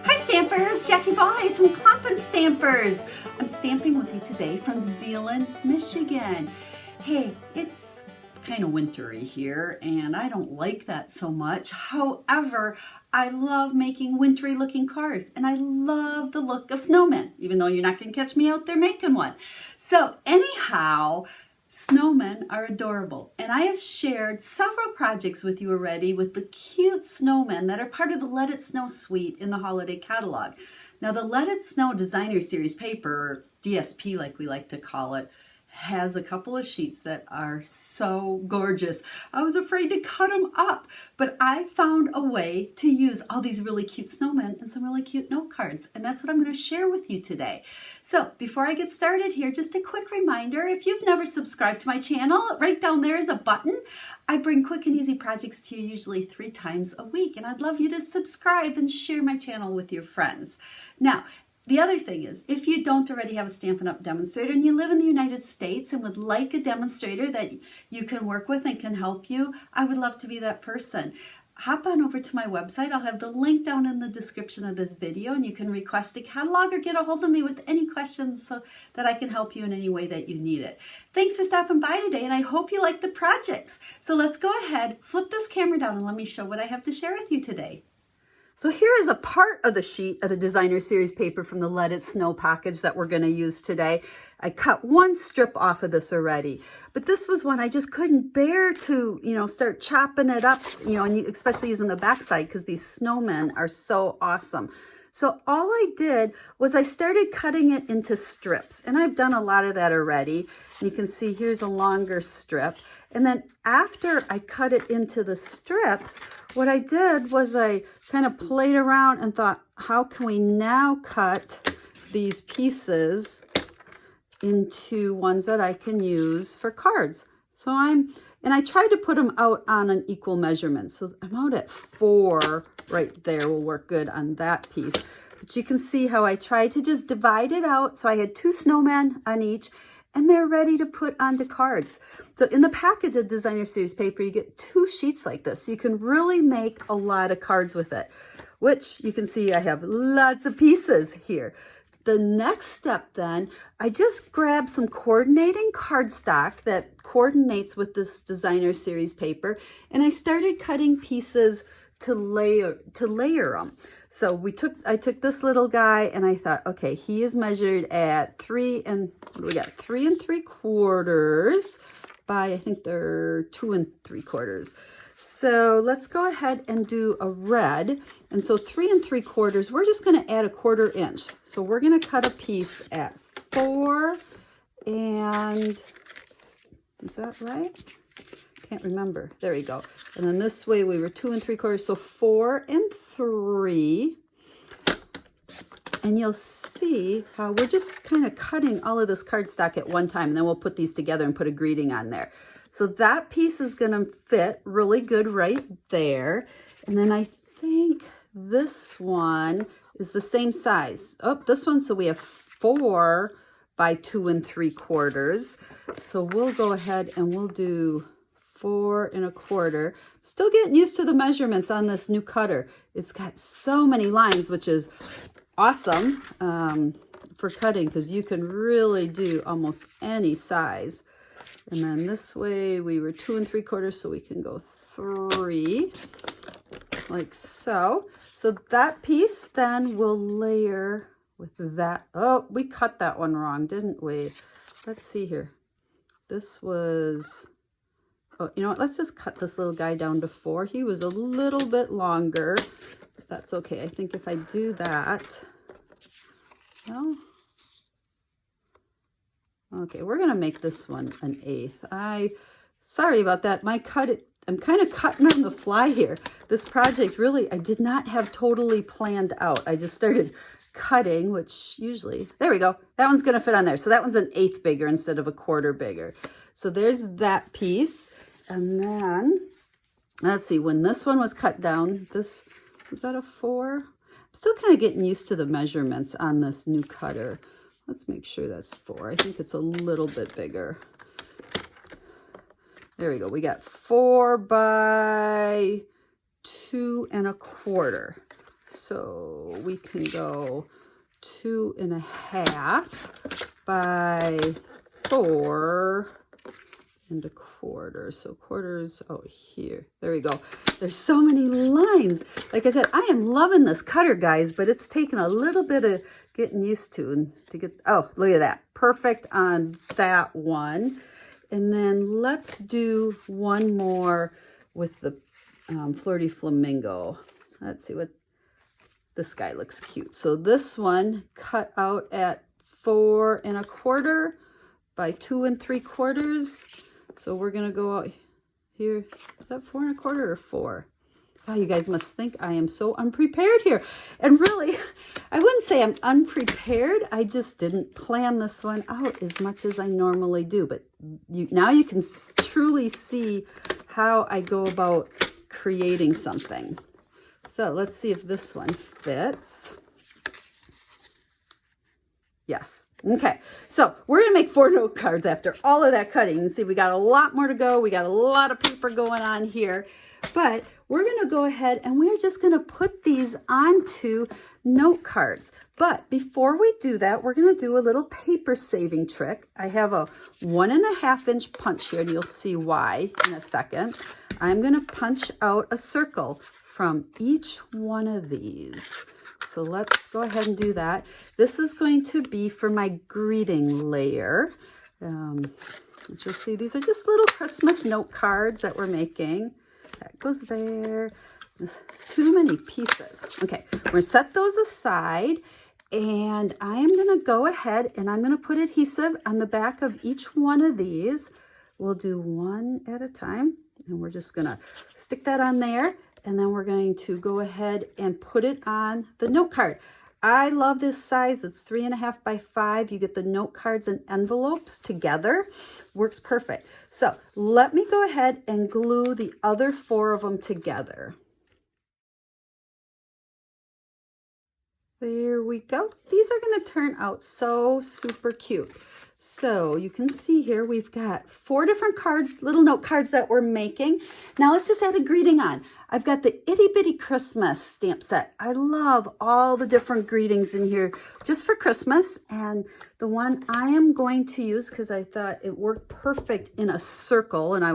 Hi Stampers, Jackie Bolhuis from Klompen Stampers. I'm stamping with you today from Zeeland, Michigan. Hey, it's kind of wintry here and I don't like that so much. However, I love making wintry looking cards and I love the look of snowmen, even though you're not going to catch me out there making one. So anyhow, snowmen are adorable, and I have shared several projects with you already with the cute snowmen that are part of the Let It Snow suite in the holiday catalog. Now, the Let It Snow Designer Series paper, or DSP like we like to call it, has a couple of sheets that are so gorgeous. I was afraid to cut them up, but I found a way to use all these really cute snowmen and some really cute note cards, and that's what I'm going to share with you today. So before I get started here, just a quick reminder, if you've never subscribed to my channel, right down there is a button. I bring quick and easy projects to you usually 3 times a week, and I'd love you to subscribe and share my channel with your friends. Now, the other thing is, if you don't already have a Stampin' Up! Demonstrator and you live in the United States and would like a demonstrator that you can work with and can help you, I would love to be that person. Hop on over to my website. I'll have the link down in the description of this video, and you can request a catalog or get a hold of me with any questions so that I can help you in any way that you need it. Thanks for stopping by today, and I hope you like the projects. So let's go ahead, flip this camera down, and let me show what I have to share with you today. So here is a part of the sheet of the Designer Series paper from the Let It Snow package that we're going to use today. I cut one strip off of this already, but this was one I just couldn't bear to, start chopping it up, and especially using the backside because these snowmen are so awesome. So all I did was I started cutting it into strips, and I've done a lot of that already. You can see here's a longer strip. And then after I cut it into the strips, what I did was I kind of played around and thought, how can we now cut these pieces into ones that I can use for cards? So I tried to put them out on an equal measurement. So I'm out at 4 right there. Will work good on that piece. But you can see how I tried to just divide it out. So I had 2 snowmen on each, and they're ready to put onto cards. So in the package of Designer Series paper, you get 2 sheets like this. So you can really make a lot of cards with it, which you can see I have lots of pieces here. The next step then, I just grabbed some coordinating cardstock that coordinates with this Designer Series paper, and I started cutting pieces to layer them. So I took this little guy and I thought, okay, he is measured at 3 3¾ by, I think they're 2 3/4. So let's go ahead and do a red. And so 3 3/4, we're just going to add a 1/4 inch. So we're going to cut a piece at 4 and, is that right? Can't remember. There we go. And then this way we were 2 3/4, so 4 and 3. And you'll see how we're just kind of cutting all of this cardstock at one time, and then we'll put these together and put a greeting on there. So that piece is going to fit really good right there. And then I think this one is the same size. Oh, this one, so we have 4 by 2 3/4. So we'll go ahead and we'll do 4 1/4. Still getting used to the measurements on this new cutter. It's got so many lines, which is awesome for cutting because you can really do almost any size. And then this way we were 2 3/4, so we can go 3 like so. So that piece then will layer with that. Oh, we cut that one wrong, didn't we? Let's see here. This was, oh, you know what? Let's just cut this little guy down to 4. He was a little bit longer, but that's okay. I think if I do that, well, okay, we're going to make this one an 1/8. Sorry about that. I'm kind of cutting on the fly here. This project really, I did not have totally planned out. I just started cutting, which usually, there we go. That one's going to fit on there. So that one's an 1/8 bigger instead of a 1/4 bigger. So there's that piece. And then, let's see, when this one was cut down, this, was that a 4? I'm still kind of getting used to the measurements on this new cutter. Let's make sure that's 4. I think it's a little bit bigger. There we go. We got 4 by 2 1/4. So we can go 2 1/2 by 4 1/4. So quarters, oh, here. There we go. There's so many lines. Like I said, I am loving this cutter, guys, but it's taken a little bit of getting used to. And to get, oh, look at that. Perfect on that one. And then let's do one more with the Flirty Flamingo. Let's see what this guy looks cute. So this one cut out at 4 1/4 by 2 3/4. So we're gonna go out here. Is that 4 1/4 or 4? Oh, you guys must think I am so unprepared here. And really, I wouldn't say I'm unprepared. I just didn't plan this one out as much as I normally do. But now you can truly see how I go about creating something. So let's see if this one fits. Yes. Okay. So we're going to make 4 note cards after all of that cutting. You see, we got a lot more to go. We got a lot of paper going on here. But we're going to go ahead and we're just going to put these onto note cards. But before we do that, we're going to do a little paper saving trick. I have a 1 1/2 inch punch here, and you'll see why in a second. I'm going to punch out a circle from each one of these. So let's go ahead and do that. This is going to be for my greeting layer. You'll see these are just little Christmas note cards that we're making. That goes there. Too many pieces. Okay, we're going to set those aside, and I am going to go ahead and I'm going to put adhesive on the back of each one of these. We'll do one at a time, and we're just going to stick that on there, and then we're going to go ahead and put it on the note card. I love this size. It's 3 1/2 by 5. You get the note cards and envelopes together. Works perfect. So let me go ahead and glue the other 4 of them together. There we go. These are going to turn out so super cute. So you can see here we've got 4 different cards, little note cards that we're making. Now let's just add a greeting on. I've got the Itty Bitty Christmas stamp set. I love all the different greetings in here just for Christmas. And the one I am going to use, because I thought it worked perfect in a circle, and I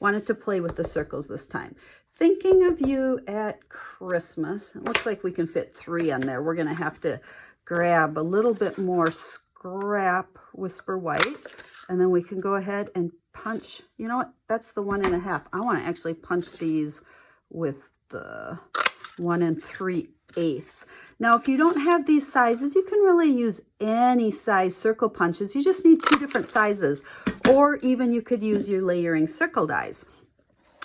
wanted to play with the circles this time. Thinking of you at Christmas. It looks like we can fit 3 on there. We're going to have to grab a little bit more scrap Whisper White, and then we can go ahead and punch. You know what? That's the 1 1/2. I want to actually punch these with the 1 3/8. Now, if you don't have these sizes, you can really use any size circle punches. You just need 2 different sizes, or even you could use your layering circle dies.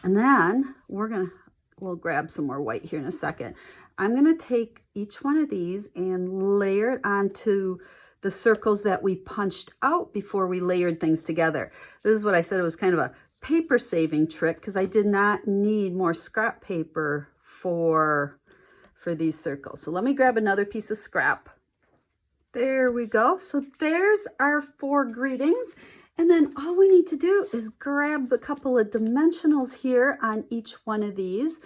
And then we'll grab some more white here in a second. I'm going to take each one of these and layer it onto the circles that we punched out before we layered things together. This is what I said, it was kind of a paper saving trick, because I did not need more scrap paper for these circles. So let me grab another piece of scrap. There we go. So there's our 4 greetings. And then all we need to do is grab a couple of dimensionals here on each one of these,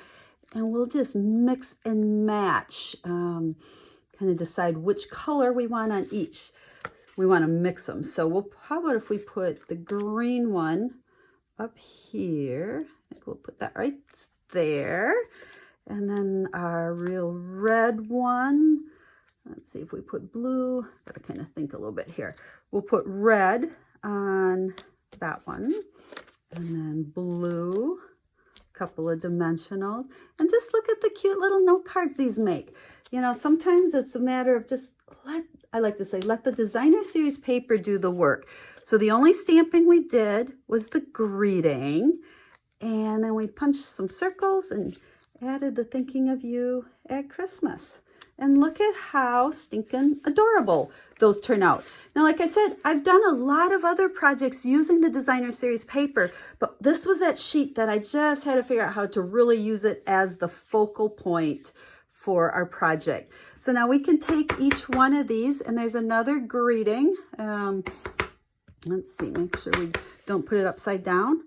and we'll just mix and match, kind of decide which color we want on each. We want to mix them. So how about if we put the green one up here? I think we'll put that right there. And then our real red one. Let's see if we put blue. Gotta kind of think a little bit here. We'll put red on that one, and then blue, a couple of dimensionals, and just look at the cute little note cards these make. You know, sometimes it's a matter of just I like to say, let the designer series paper do the work. So the only stamping we did was the greeting, and then we punched some circles and added the thinking of you at Christmas. And look at how stinking adorable those turn out. Now, like I said, I've done a lot of other projects using the designer series paper, but this was that sheet that I just had to figure out how to really use it as the focal point for our project. So now we can take each one of these, and there's another greeting. Let's see, make sure we don't put it upside down.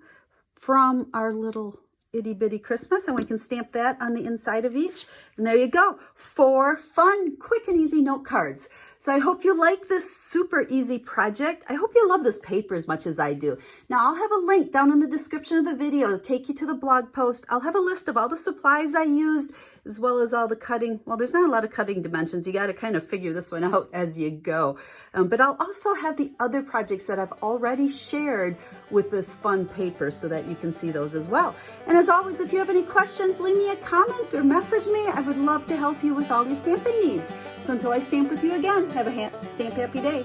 from our little itty bitty Christmas, and we can stamp that on the inside of each. And there you go, 4 fun, quick and easy note cards. So I hope you like this super easy project. I hope you love this paper as much as I do. Now I'll have a link down in the description of the video to take you to the blog post. I'll have a list of all the supplies I used, as well as all the cutting. Well, there's not a lot of cutting dimensions. You got to kind of figure this one out as you go. But I'll also have the other projects that I've already shared with this fun paper so that you can see those as well. And as always, if you have any questions, leave me a comment or message me. I would love to help you with all your stamping needs. So until I stamp with you again, have a stamp happy day.